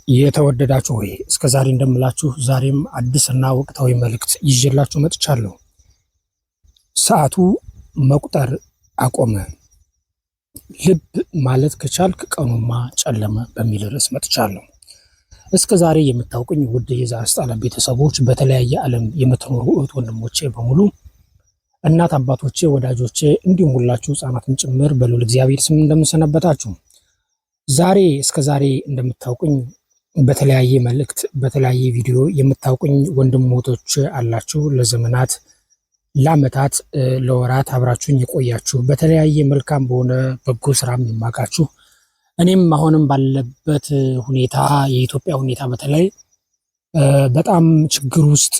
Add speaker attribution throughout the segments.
Speaker 1: የተወደዳችሁ ሆይ እስከዛሬ እንደምላችሁ ዛሬም አዲስና ወቅታዊ መልእክት ይዤላችሁ መጥቻለሁ። ሰዓቱ መቁጠር አቆመ። ልብ ማለት ከቻልክ ቀኑማ ጨለመ በሚል ርዕስ መጥቻለሁ። እስከዛሬ የምታውቁኝ ውድ የዛሪስጣላ ቤተሰቦች፣ በተለያየ ዓለም የምትኖሩ እህት ወንድሞቼ በሙሉ፣ እናት አባቶቼ፣ ወዳጆቼ እንዲሁም ሁላችሁ ሕፃናትን ጭምር በልዑል እግዚአብሔር ስም እንደምንሰነበታችሁ። ዛሬ እስከዛሬ እንደምታውቁኝ በተለያየ መልእክት በተለያየ ቪዲዮ የምታውቁኝ ወንድሞቶች አላችሁ። ለዘመናት ለዓመታት ለወራት አብራችሁኝ የቆያችሁ በተለያየ መልካም በሆነ በጎ ስራም የማውቃችሁ፣ እኔም አሁንም ባለበት ሁኔታ የኢትዮጵያ ሁኔታ በተለይ በጣም ችግር ውስጥ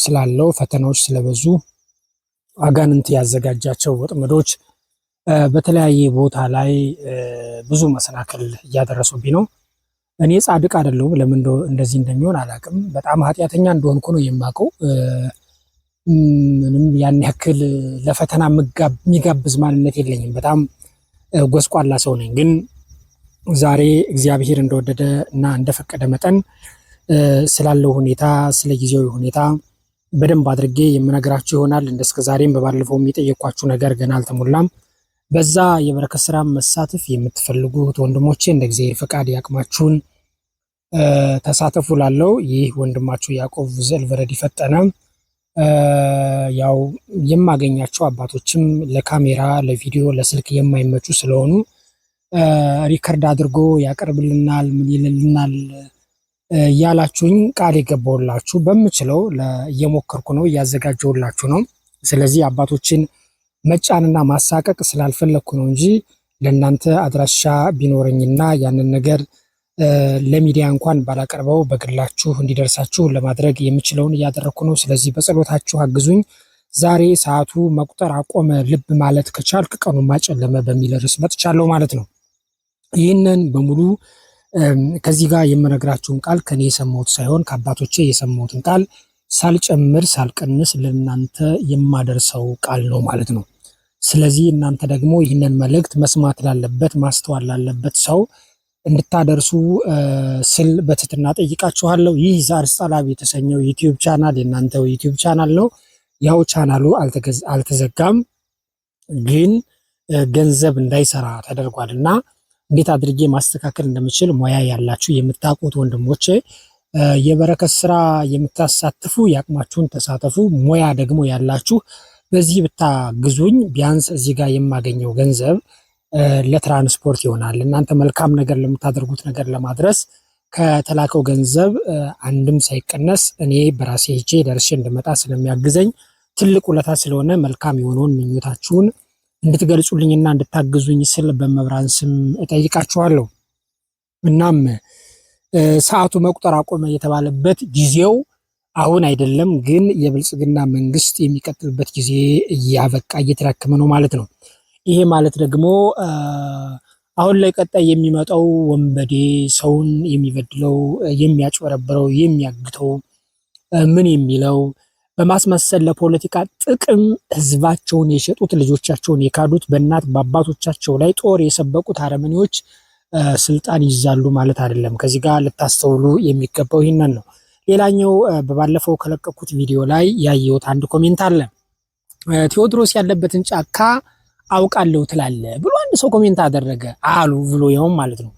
Speaker 1: ስላለው ፈተናዎች ስለበዙ አጋንንት ያዘጋጃቸው ወጥመዶች በተለያየ ቦታ ላይ ብዙ መሰናክል እያደረሱብኝ ነው። እኔ ጻድቅ አይደለሁም። ለምን እንደዚህ እንደሚሆን አላውቅም። በጣም ኃጢአተኛ እንደሆንኩ ነው የማውቀው። ምንም ያን ያክል ለፈተና የሚጋብዝ ማንነት የለኝም። በጣም ጎስቋላ ሰው ነኝ። ግን ዛሬ እግዚአብሔር እንደወደደ እና እንደፈቀደ መጠን ስላለው ሁኔታ ስለ ጊዜያዊ ሁኔታ በደንብ አድርጌ የምነግራችሁ ይሆናል። እንደስከ ዛሬም በባለፈው የጠየኳችሁ ነገር ገና አልተሞላም። በዛ የበረከት ስራ መሳተፍ የምትፈልጉት ወንድሞቼ እንደ እግዚአብሔር ፈቃድ ያቅማችሁን ተሳተፉ። ላለው ይህ ወንድማችሁ ያዕቆብ ዘልበረድ ፈጠነ። ያው የማገኛቸው አባቶችም ለካሜራ ለቪዲዮ ለስልክ የማይመቹ ስለሆኑ ሪከርድ አድርጎ ያቀርብልናል ምን ይልልናል ያላችሁኝ ቃል የገባውላችሁ በምችለው እየሞከርኩ ነው፣ እያዘጋጀውላችሁ ነው። ስለዚህ አባቶችን መጫንና ማሳቀቅ ስላልፈለግኩ ነው እንጂ ለእናንተ አድራሻ ቢኖረኝና ያንን ነገር ለሚዲያ እንኳን ባላቀርበው በግላችሁ እንዲደርሳችሁ ለማድረግ የምችለውን እያደረግኩ ነው። ስለዚህ በጸሎታችሁ አግዙኝ። ዛሬ ሰዓቱ መቁጠር አቆመ፣ ልብ ማለት ከቻልክ ቀኑማ ጨለመ በሚል ርዕስ መጥቻለሁ ማለት ነው። ይህንን በሙሉ ከዚህ ጋር የምነግራችሁን ቃል ከኔ የሰማሁት ሳይሆን ከአባቶቼ የሰማሁትን ቃል ሳልጨምር ሳልቀንስ ለእናንተ የማደርሰው ቃል ነው ማለት ነው። ስለዚህ እናንተ ደግሞ ይህንን መልእክት መስማት ላለበት ማስተዋል ላለበት ሰው እንድታደርሱ ስል በትህትና ጠይቃችኋለሁ። ይህ ዛሪስጣላ የተሰኘው ዩቲዩብ ቻናል የእናንተው ዩቲዩብ ቻናል ነው። ያው ቻናሉ አልተዘጋም፣ ግን ገንዘብ እንዳይሰራ ተደርጓልና እንዴት አድርጌ ማስተካከል እንደምችል ሙያ ያላችሁ የምታውቁት ወንድሞቼ የበረከት ስራ የምታሳትፉ ያቅማችሁን ተሳተፉ። ሙያ ደግሞ ያላችሁ በዚህ ብታግዙኝ ቢያንስ እዚህ ጋር የማገኘው ገንዘብ ለትራንስፖርት ይሆናል። እናንተ መልካም ነገር ለምታደርጉት ነገር ለማድረስ ከተላከው ገንዘብ አንድም ሳይቀነስ እኔ በራሴ ሄጄ ደርሼ እንድመጣ ስለሚያግዘኝ ትልቅ ውለታ ስለሆነ መልካም የሆነውን ምኞታችሁን እንድትገልጹልኝና እንድታግዙኝ ስል በመብራን ስም እጠይቃችኋለሁ። እናም ሰዓቱ መቁጠር አቆመ የተባለበት ጊዜው አሁን አይደለም፣ ግን የብልጽግና መንግስት የሚቀጥልበት ጊዜ እያበቃ እየተዳከመ ነው ማለት ነው። ይሄ ማለት ደግሞ አሁን ላይ ቀጣይ የሚመጣው ወንበዴ ሰውን የሚበድለው የሚያጭበረብረው የሚያግተው ምን የሚለው በማስመሰል ለፖለቲካ ጥቅም ህዝባቸውን የሸጡት ልጆቻቸውን የካዱት በእናት በአባቶቻቸው ላይ ጦር የሰበቁት አረመኔዎች ስልጣን ይዛሉ ማለት አይደለም። ከዚህ ጋር ልታስተውሉ የሚገባው ይህንን ነው። ሌላኛው በባለፈው ከለቀኩት ቪዲዮ ላይ ያየሁት አንድ ኮሜንት አለ። ቴዎድሮስ ያለበትን ጫካ አውቃለሁ ትላለ ብሎ አንድ ሰው ኮሜንት አደረገ አሉ ብሎ ያውም ማለት ነው።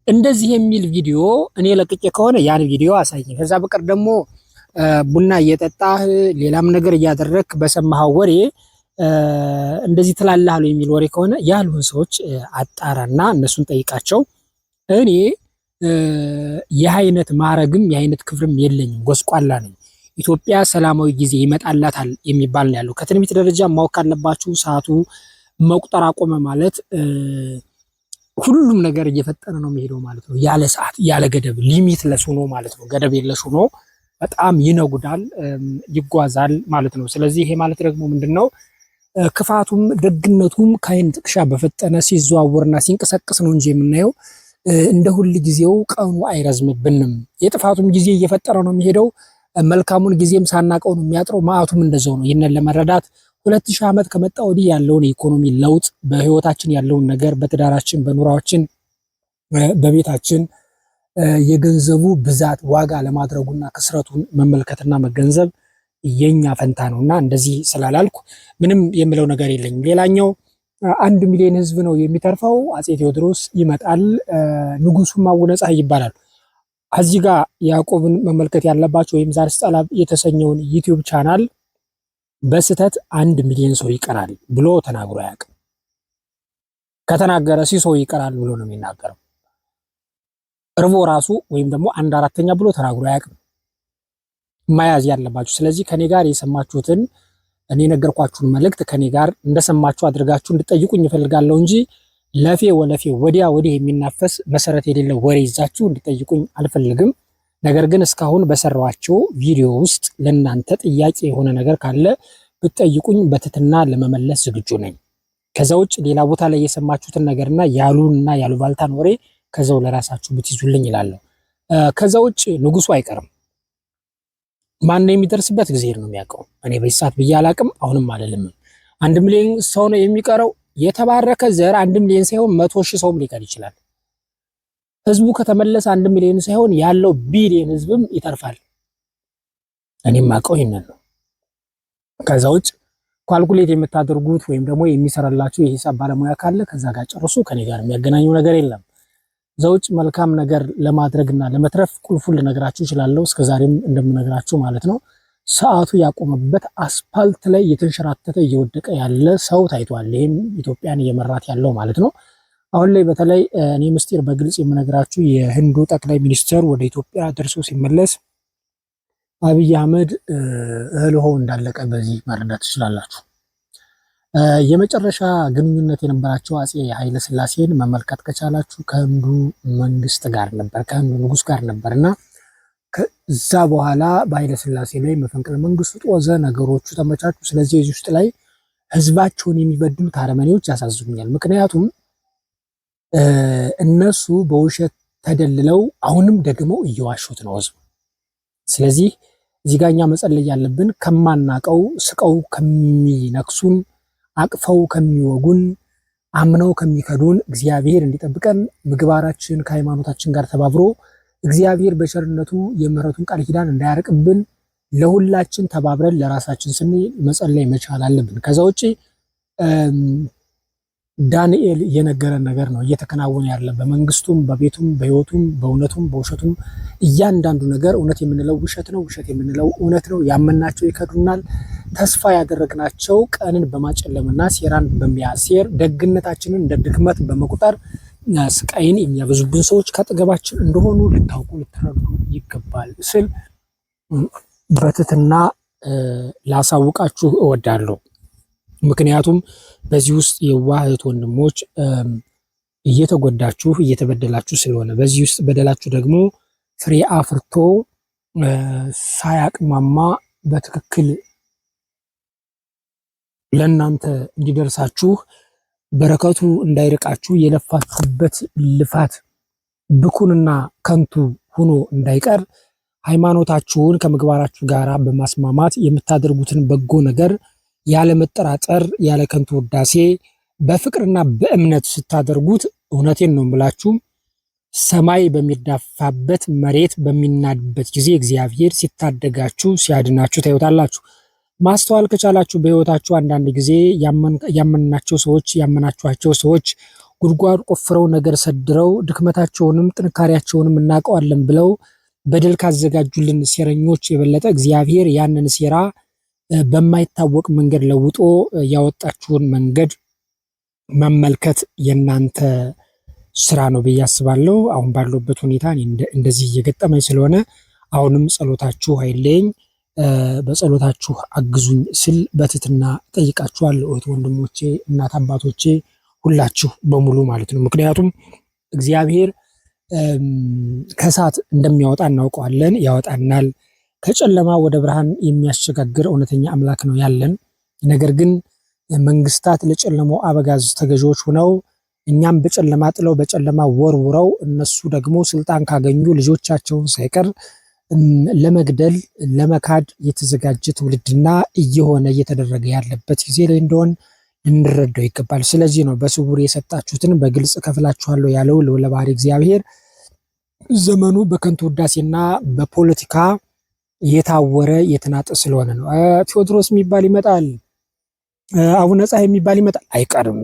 Speaker 1: እንደዚህ የሚል ቪዲዮ እኔ ለቅቄ ከሆነ ያን ቪዲዮ አሳየኝ። ከዛ በቀር ደግሞ ቡና እየጠጣህ ሌላም ነገር እያደረክ በሰማኸው ወሬ እንደዚህ ትላለህ አሉ የሚል ወሬ ከሆነ ያሉን ሰዎች አጣራና እነሱን ጠይቃቸው። እኔ የአይነት ማረግም የአይነት ክብርም የለኝም፣ ጎስቋላ ነኝ። ኢትዮጵያ ሰላማዊ ጊዜ ይመጣላታል የሚባል ነው ያለው። ከትንቢት ደረጃ ማወቅ ካለባችሁ ሰዓቱ መቁጠር አቆመ ማለት ሁሉም ነገር እየፈጠነ ነው የሚሄደው ማለት ነው። ያለ ሰዓት ያለ ገደብ ሊሚት ለሱ ነው ማለት ነው። ገደብ የለሽ ሆኖ በጣም ይነጉዳል ይጓዛል ማለት ነው። ስለዚህ ይሄ ማለት ደግሞ ምንድነው? ክፋቱም ደግነቱም ከአይን ጥቅሻ በፈጠነ ሲዘዋወርና ሲንቀሳቀስ ነው እንጂ የምናየው እንደ ሁል ጊዜው ቀኑ አይረዝምብንም። የጥፋቱም ጊዜ እየፈጠረ ነው የሚሄደው፣ መልካሙን ጊዜም ሳናቀው ነው የሚያጥረው። ማዕቱም እንደዛው ነው። ይህንን ለመረዳት 2000 ዓመት ከመጣ ወዲህ ያለውን የኢኮኖሚ ለውጥ በህይወታችን ያለውን ነገር በትዳራችን በኑራችን በቤታችን የገንዘቡ ብዛት ዋጋ ለማድረጉና ክስረቱን መመልከትና መገንዘብ የኛ ፈንታ ነውና እንደዚህ ስላላልኩ ምንም የምለው ነገር የለኝም። ሌላኛው 1 ሚሊዮን ህዝብ ነው የሚተርፈው። አፄ ቴዎድሮስ ይመጣል፣ ንጉሱም አቡነ ፀሐይ ይባላሉ። እዚህ ጋር ያዕቆብን መመልከት ያለባቸው ወይም ዛሪስ ጠለብ የተሰኘውን ዩቲዩብ ቻናል በስተት 1 ሚሊዮን ሰው ይቀራል ብሎ ተናግሮ አያውቅም። ከተናገረ ሰው ይቀራል ብሎ ነው የሚናገረው። እርቦ ራሱ ወይም ደግሞ 1/4ኛ ብሎ ተናግሮ አያውቅም። ማያዝ ያለባችሁ። ስለዚህ ከኔ ጋር የሰማችሁትን እኔ ነገርኳችሁን መልእክት ከኔ ጋር እንደሰማችሁ አድርጋችሁ እንድጠይቁኝ እፈልጋለሁ እንጂ ለፌ ወለፌ ወዲያ ወዲህ የሚናፈስ መሰረት የሌለው ወሬ ይዛችሁ እንድጠይቁኝ አልፈልግም። ነገር ግን እስካሁን በሰራኋቸው ቪዲዮ ውስጥ ለእናንተ ጥያቄ የሆነ ነገር ካለ ብትጠይቁኝ በትትና ለመመለስ ዝግጁ ነኝ። ከዛ ውጭ ሌላ ቦታ ላይ የሰማችሁትን ነገርና ያሉንና ያሉባልታን ወሬ ከዛው ለራሳችሁ ብትይዙልኝ ይላለሁ። ከዛ ውጭ ንጉሱ አይቀርም። ማን ነው የሚደርስበት? እግዚአብሔር ነው የሚያውቀው። እኔ በዚህ ሰዓት ብዬ አላቅም፣ አሁንም አልልም። 1 ሚሊዮን ሰው ነው የሚቀረው። የተባረከ ዘር 1 ሚሊዮን ሳይሆን 100,000 ሰውም ሊቀር ይችላል። ህዝቡ ከተመለሰ 1 ሚሊዮን ሳይሆን ያለው ቢሊዮን ህዝብም ይተርፋል። እኔም አውቀው ይሄንን ነው። ከዛ ውጭ ኳልኩሌት የምታደርጉት ወይም ደግሞ የሚሰራላችሁ የሂሳብ ባለሙያ ካለ ከዛ ጋር ጨርሱ። ከኔ ጋር የሚያገናኘው ነገር የለም። ዘውጭ መልካም ነገር ለማድረግና ለመትረፍ ቁልፉን ልነግራችሁ እችላለሁ። እስከዛሬም እንደምነግራችሁ ማለት ነው። ሰዓቱ ያቆመበት አስፓልት ላይ የተንሸራተተ እየወደቀ ያለ ሰው ታይቷል። ይህም ኢትዮጵያን እየመራት ያለው ማለት ነው። አሁን ላይ በተለይ እኔ ምስጢር በግልጽ የምነግራችሁ የህንዱ ጠቅላይ ሚኒስትር ወደ ኢትዮጵያ ደርሶ ሲመለስ አብይ አህመድ እህል ውሃው እንዳለቀ በዚህ መረዳት ትችላላችሁ። የመጨረሻ ግንኙነት የነበራቸው አፄ ኃይለ ሥላሴን መመልከት ከቻላችሁ ከህንዱ መንግስት ጋር ነበር፣ ከህንዱ ንጉስ ጋር ነበርና ከዛ በኋላ በኃይለ ሥላሴ ላይ መፈንቅለ መንግስቱ ጦዘ፣ ነገሮቹ ተመቻቹ። ስለዚህ እዚህ ውስጥ ላይ ህዝባቸውን የሚበድሉት አረመኔዎች ያሳዝኑኛል። ምክንያቱም እነሱ በውሸት ተደልለው አሁንም ደግሞ እየዋሹት ነው ህዝቡ። ስለዚህ እዚህ ጋር እኛ መጸለይ ያለብን ከማናቀው ስቀው ከሚነክሱን አቅፈው ከሚወጉን አምነው ከሚከዱን እግዚአብሔር እንዲጠብቀን ምግባራችን ከሃይማኖታችን ጋር ተባብሮ እግዚአብሔር በቸርነቱ የምህረቱን ቃል ኪዳን እንዳያርቅብን ለሁላችን ተባብረን ለራሳችን ስንል መጸለይ መቻል አለብን። ከዛ ውጪ ዳንኤል የነገረን ነገር ነው እየተከናወነ ያለ በመንግስቱም በቤቱም በህይወቱም በእውነቱም በውሸቱም እያንዳንዱ ነገር እውነት የምንለው ውሸት ነው፣ ውሸት የምንለው እውነት ነው። ያመናቸው ይከዱናል። ተስፋ ያደረግናቸው ቀንን በማጨለምና ሴራን በሚያሴር ደግነታችንን እንደ ድክመት በመቁጠር ስቃይን የሚያበዙብን ሰዎች ከአጠገባችን እንደሆኑ ልታውቁ ልትረዱ ይገባል ስል በትህትና ላሳውቃችሁ እወዳለሁ። ምክንያቱም በዚህ ውስጥ የዋህ እህት ወንድሞች እየተጎዳችሁ እየተበደላችሁ ስለሆነ በዚህ ውስጥ በደላችሁ ደግሞ ፍሬ አፍርቶ ሳያቅማማ በትክክል ለእናንተ እንዲደርሳችሁ በረከቱ እንዳይርቃችሁ የለፋችሁበት ልፋት ብኩንና ከንቱ ሆኖ እንዳይቀር ሃይማኖታችሁን ከምግባራችሁ ጋር በማስማማት የምታደርጉትን በጎ ነገር ያለ መጠራጠር ያለ ከንቱ ውዳሴ በፍቅርና በእምነት ስታደርጉት እውነቴን ነው ብላችሁ ሰማይ በሚዳፋበት መሬት በሚናድበት ጊዜ እግዚአብሔር ሲታደጋችሁ ሲያድናችሁ ታዩታላችሁ። ማስተዋል ከቻላችሁ በህይወታችሁ አንዳንድ ጊዜ ያመናቸው ሰዎች ያመናችኋቸው ሰዎች ጉድጓድ ቆፍረው ነገር ሰድረው ድክመታቸውንም ጥንካሬያቸውንም እናውቀዋለን ብለው በደል ካዘጋጁልን ሴረኞች የበለጠ እግዚአብሔር ያንን ሴራ በማይታወቅ መንገድ ለውጦ ያወጣችሁን መንገድ መመልከት የናንተ ስራ ነው ብዬ አስባለሁ። አሁን ባለበት ሁኔታ እንደዚህ እየገጠመኝ ስለሆነ አሁንም ጸሎታችሁ አይለኝ፣ በጸሎታችሁ አግዙኝ ስል በትህትና ጠይቃችኋለሁ። እህት ወንድሞቼ፣ እናት አባቶቼ ሁላችሁ በሙሉ ማለት ነው። ምክንያቱም እግዚአብሔር ከእሳት እንደሚያወጣ እናውቀዋለን፣ ያወጣናል። ከጨለማ ወደ ብርሃን የሚያሸጋግር እውነተኛ አምላክ ነው ያለን። ነገር ግን መንግስታት ለጨለማው አበጋዝ ተገዢዎች ሆነው እኛም በጨለማ ጥለው በጨለማ ወርውረው እነሱ ደግሞ ስልጣን ካገኙ ልጆቻቸውን ሳይቀር ለመግደል ለመካድ የተዘጋጀ ትውልድና እየሆነ እየተደረገ ያለበት ጊዜ ላይ እንደሆን እንረዳው ይገባል። ስለዚህ ነው በስውር የሰጣችሁትን በግልጽ ከፍላችኋለሁ ያለው ለባህሪ እግዚአብሔር ዘመኑ በከንቱ ውዳሴና በፖለቲካ የታወረ የተናጠ ስለሆነ ነው። ቴዎድሮስ የሚባል ይመጣል፣ አቡነ ጻይ የሚባል ይመጣል፣ አይቀርም።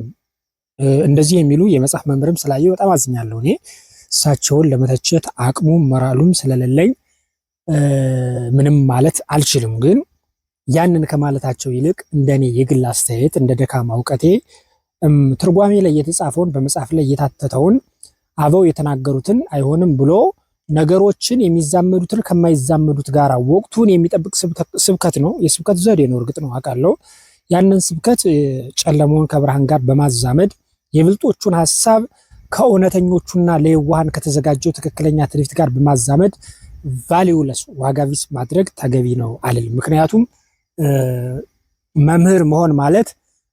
Speaker 1: እንደዚህ የሚሉ የመጽሐፍ መምህርም ስላየው በጣም አዝኛለሁ። እኔ እሳቸውን ለመተቸት አቅሙም ሞራሉም ስለሌለኝ ምንም ማለት አልችልም። ግን ያንን ከማለታቸው ይልቅ እንደኔ የግል አስተያየት እንደ ደካማ እውቀቴ ትርጓሜ ላይ የተጻፈውን በመጽሐፍ ላይ የታተተውን አበው የተናገሩትን አይሆንም ብሎ ነገሮችን የሚዛመዱትን ከማይዛመዱት ጋር ወቅቱን የሚጠብቅ ስብከት ነው። የስብከት ዘዴ ነው፣ እርግጥ ነው አውቃለሁ። ያንን ስብከት ጨለማውን ከብርሃን ጋር በማዛመድ የብልጦቹን ሐሳብ ከእውነተኞቹና ለየዋሃን ከተዘጋጀው ትክክለኛ ትርኢት ጋር በማዛመድ ቫሊዩለስ ዋጋ ቢስ ማድረግ ተገቢ ነው አልልም። ምክንያቱም መምህር መሆን ማለት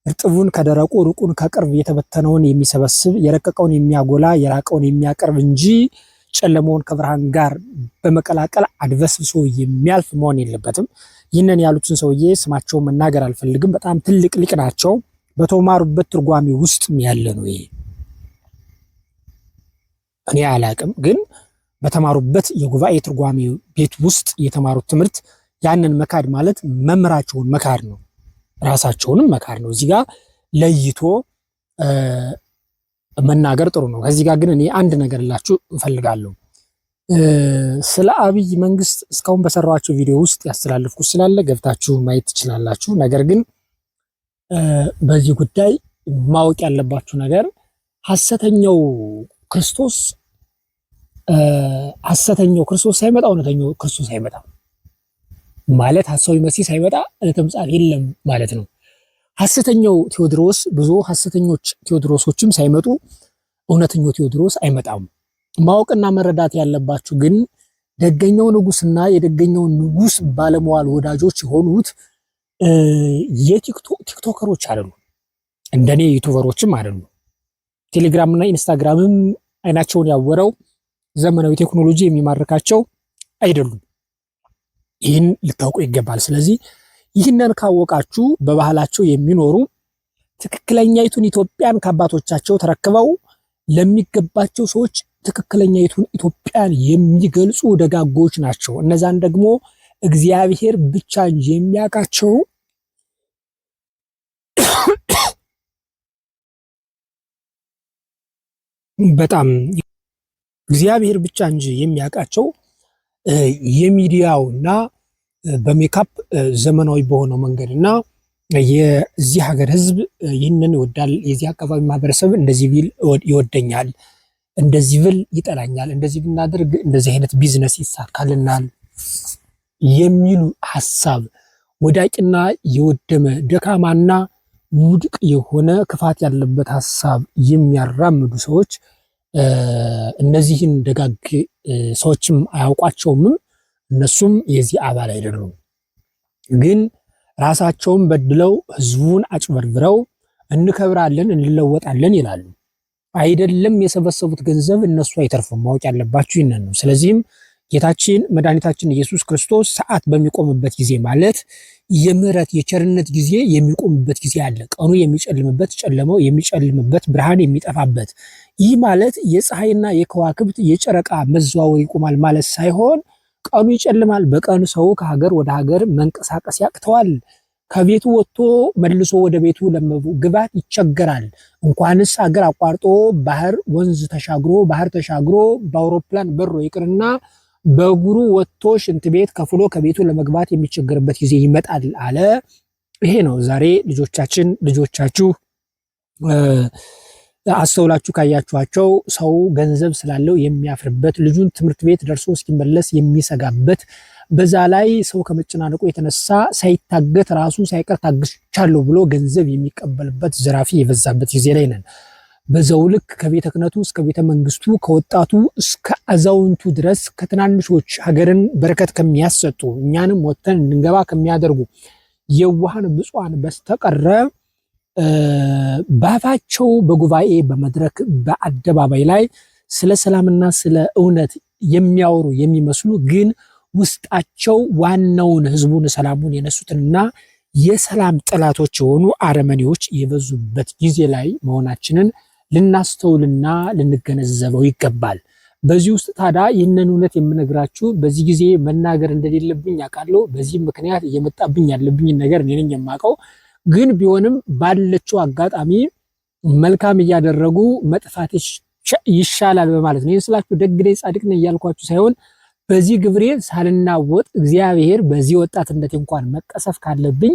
Speaker 1: እርጥቡን ከደረቁ ሩቁን ከቅርብ የተበተነውን የሚሰበስብ የረቀቀውን የሚያጎላ የራቀውን የሚያቀርብ እንጂ ጨለማውን ከብርሃን ጋር በመቀላቀል አድበስብሶ የሚያልፍ መሆን የለበትም። ይህንን ያሉትን ሰውዬ ስማቸውን መናገር አልፈልግም። በጣም ትልቅ ሊቅ ናቸው። በተማሩበት ትርጓሜ ውስጥም ያለ ነው። ይሄ እኔ አላቅም፣ ግን በተማሩበት የጉባኤ ትርጓሜ ቤት ውስጥ የተማሩት ትምህርት ያንን መካድ ማለት መምህራቸውን መካድ ነው፣ ራሳቸውንም መካድ ነው። እዚህ ጋር ለይቶ መናገር ጥሩ ነው። ከዚህ ጋር ግን እኔ አንድ ነገር ላችሁ እፈልጋለሁ። ስለ አብይ መንግስት እስካሁን በሰራኋቸው ቪዲዮ ውስጥ ያስተላልፍኩት ስላለ ገብታችሁ ማየት ትችላላችሁ። ነገር ግን በዚህ ጉዳይ ማወቅ ያለባችሁ ነገር ሐሰተኛው ክርስቶስ ሳይመጣ እውነተኛው ክርስቶስ አይመጣም ማለት ሐሳዊ መሲህ ሳይመጣ ለተምጻፍ የለም ማለት ነው። ሐሰተኛው ቴዎድሮስ ብዙ ሐሰተኞች ቴዎድሮሶችም ሳይመጡ እውነተኛው ቴዎድሮስ አይመጣም። ማወቅና መረዳት ያለባችሁ ግን ደገኛው ንጉስና የደገኛው ንጉስ ባለመዋል ወዳጆች የሆኑት የቲክቶከሮች አይደሉም፣ እንደኔ ዩቲዩበሮችም አይደሉም። ቴሌግራም እና ኢንስታግራምም አይናቸውን ያወረው ዘመናዊ ቴክኖሎጂ የሚማርካቸው አይደሉም። ይህን ልታውቁ ይገባል። ስለዚህ ይህንን ካወቃችሁ በባህላቸው የሚኖሩ ትክክለኛይቱን ኢትዮጵያን ከአባቶቻቸው ተረክበው ለሚገባቸው ሰዎች ትክክለኛይቱን ኢትዮጵያን የሚገልጹ ደጋጎች ናቸው። እነዛን ደግሞ እግዚአብሔር ብቻ እንጂ የሚያውቃቸው በጣም እግዚአብሔር ብቻ እንጂ የሚያውቃቸው የሚዲያውና በሜካፕ ዘመናዊ በሆነው መንገድና የዚህ ሀገር ህዝብ ይህንን ይወዳል፣ የዚህ አካባቢ ማህበረሰብ እንደዚህ ቢል ይወደኛል፣ እንደዚህ ብል ይጠላኛል፣ እንደዚህ ብናደርግ እንደዚህ አይነት ቢዝነስ ይሳካልናል የሚሉ ሐሳብ ወዳቂና የወደመ ደካማና ውድቅ የሆነ ክፋት ያለበት ሐሳብ የሚያራምዱ ሰዎች እነዚህን ደጋግ ሰዎችም አያውቋቸውም፣ እነሱም የዚህ አባል አይደሉም። ግን ራሳቸውን በድለው ህዝቡን አጭበርብረው እንከብራለን እንለወጣለን ይላሉ። አይደለም የሰበሰቡት ገንዘብ እነሱ አይተርፉም። ማወቅ ያለባችሁ ይህንን ነው። ስለዚህም ጌታችን መድኃኒታችን ኢየሱስ ክርስቶስ ሰዓት በሚቆምበት ጊዜ ማለት የምህረት የቸርነት ጊዜ የሚቆምበት ጊዜ አለ። ቀኑ የሚጨልምበት፣ ጨለማው የሚጨልምበት፣ ብርሃን የሚጠፋበት። ይህ ማለት የፀሐይና የከዋክብት የጨረቃ መዘዋወር ይቆማል ማለት ሳይሆን ቀኑ ይጨልማል። በቀን ሰው ከሀገር ወደ ሀገር መንቀሳቀስ ያቅተዋል። ከቤቱ ወጥቶ መልሶ ወደ ቤቱ ለመግባት ይቸገራል። እንኳንስ ሀገር አቋርጦ ባህር ወንዝ ተሻግሮ ባህር ተሻግሮ በአውሮፕላን በሮ ይቅርና በእግሩ ወጥቶ ሽንት ቤት ከፍሎ ከቤቱ ለመግባት የሚቸገርበት ጊዜ ይመጣል አለ። ይሄ ነው ዛሬ ልጆቻችሁ አስተውላችሁ ካያችኋቸው ሰው ገንዘብ ስላለው የሚያፍርበት፣ ልጁን ትምህርት ቤት ደርሶ እስኪመለስ የሚሰጋበት፣ በዛ ላይ ሰው ከመጨናነቁ የተነሳ ሳይታገት ራሱ ሳይቀር ታግቻለሁ ብሎ ገንዘብ የሚቀበልበት ዘራፊ የበዛበት ጊዜ ላይ ነን። በዛው ልክ ከቤተ ክህነቱ እስከ ቤተ መንግስቱ ከወጣቱ እስከ አዛውንቱ ድረስ ከትናንሾች ሀገርን በረከት ከሚያሰጡ እኛንም ወጥተን እንድንገባ ከሚያደርጉ የዋሃን ብፁዓን በስተቀረ ባፋቸው በጉባኤ በመድረክ በአደባባይ ላይ ስለ ሰላምና ስለ እውነት የሚያወሩ የሚመስሉ ግን ውስጣቸው ዋናውን ህዝቡን ሰላሙን የነሱትንና የሰላም ጠላቶች የሆኑ አረመኔዎች የበዙበት ጊዜ ላይ መሆናችንን ልናስተውልና ልንገነዘበው ይገባል። በዚህ ውስጥ ታዲያ ይህንን እውነት የምነግራችሁ በዚህ ጊዜ መናገር እንደሌለብኝ አውቃለሁ። በዚህ ምክንያት እየመጣብኝ ያለብኝን ነገር እኔ ነኝ የማውቀው። ግን ቢሆንም ባለችው አጋጣሚ መልካም እያደረጉ መጥፋት ይሻላል በማለት ነው። ይህን ስላችሁ ደግ ነኝ ጻድቅ ነኝ እያልኳችሁ ሳይሆን በዚህ ግብሬ ሳልናወጥ እግዚአብሔር በዚህ ወጣትነት እንኳን መቀሰፍ ካለብኝ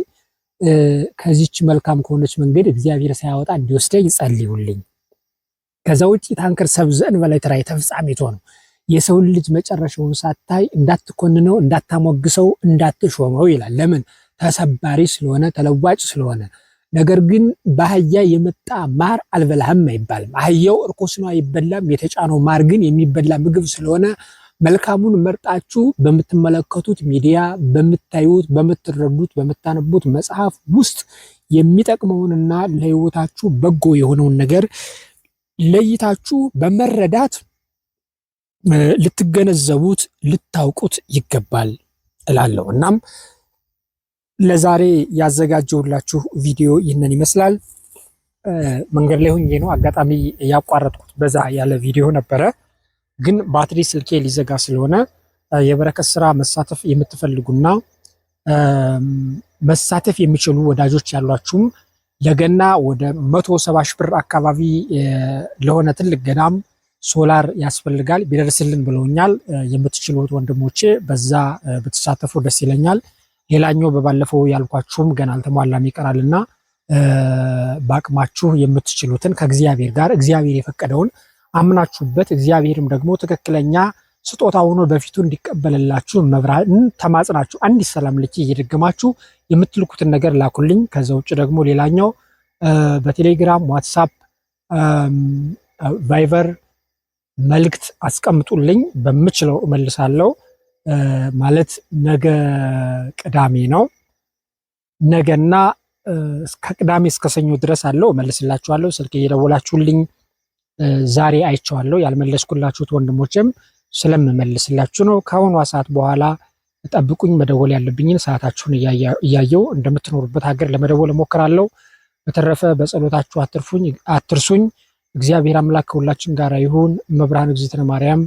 Speaker 1: ከዚች መልካም ከሆነች መንገድ እግዚአብሔር ሳያወጣ እንዲወስደኝ ጸልዩልኝ። ከዛ ውጪ ታንከር ሰብዘን በላይ ተራይ ተፍጻሜቶ ነው። የሰው ልጅ መጨረሻውን ሳታይ እንዳትኮንነው፣ እንዳታሞግሰው፣ እንዳትሾመው ይላል። ለምን? ተሰባሪ ስለሆነ ተለዋጭ ስለሆነ። ነገር ግን በአህያ የመጣ ማር አልበላህም አይባልም። አህያው እርኩስ ነው አይበላም። የተጫነው ማር ግን የሚበላ ምግብ ስለሆነ መልካሙን መርጣችሁ በምትመለከቱት ሚዲያ፣ በምታዩት፣ በምትረዱት፣ በምታነቡት መጽሐፍ ውስጥ የሚጠቅመውንና ለሕይወታችሁ በጎ የሆነውን ነገር ለይታችሁ በመረዳት ልትገነዘቡት ልታውቁት ይገባል እላለሁ። እናም ለዛሬ ያዘጋጀሁላችሁ ቪዲዮ ይህንን ይመስላል። መንገድ ላይ ሆኜ ነው አጋጣሚ ያቋረጥኩት። በዛ ያለ ቪዲዮ ነበረ፣ ግን ባትሪ ስልኬ ሊዘጋ ስለሆነ የበረከት ስራ መሳተፍ የምትፈልጉና መሳተፍ የሚችሉ ወዳጆች ያሏችሁም ለገና ወደ 170 ሺህ ብር አካባቢ ለሆነ ትልቅ ገዳም ሶላር ያስፈልጋል ቢደርስልን ብለውኛል። የምትችሉት ወንድሞቼ በዛ ብትሳተፉ ደስ ይለኛል። ሌላኛው በባለፈው ያልኳችሁም ገና አልተሟላም ይቀራልና በአቅማችሁ የምትችሉትን ከእግዚአብሔር ጋር እግዚአብሔር የፈቀደውን አምናችሁበት እግዚአብሔርም ደግሞ ትክክለኛ ስጦታ ሆኖ በፊቱ እንዲቀበልላችሁ መብራን ተማጽናችሁ አንድ ሰላም ልክ እየደገማችሁ የምትልኩትን ነገር ላኩልኝ። ከዛ ውጭ ደግሞ ሌላኛው በቴሌግራም ዋትሳፕ፣ ቫይበር መልእክት አስቀምጡልኝ፣ በምችለው እመልሳለሁ። ማለት ነገ ቅዳሜ ነው። ነገና እስከ ቅዳሜ እስከ ሰኞ ድረስ አለው እመልስላችኋለሁ። ስልክ እየደወላችሁልኝ ዛሬ አይቼዋለሁ። ያልመለስኩላችሁት ወንድሞችም ስለምመልስላችሁ ነው። ከአሁኗ ሰዓት በኋላ ጠብቁኝ። መደወል ያለብኝን ሰዓታችሁን እያየው እንደምትኖሩበት ሀገር ለመደወል እሞክራለሁ። በተረፈ በጸሎታችሁ አትርሱኝ። እግዚአብሔር አምላክ ከሁላችን ጋር ይሁን። መብርሃን እግዝእትነ ማርያም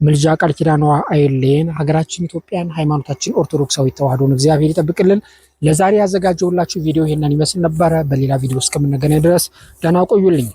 Speaker 1: ምልጃ ቃል ኪዳኗ አይለየን። ሀገራችን ኢትዮጵያን፣ ሃይማኖታችን ኦርቶዶክሳዊ ተዋህዶን እግዚአብሔር ይጠብቅልን። ለዛሬ ያዘጋጀሁላችሁ ቪዲዮ ይሄንን ይመስል ነበረ። በሌላ ቪዲዮ እስከምንገናኝ ድረስ ደህና ቆዩልኝ።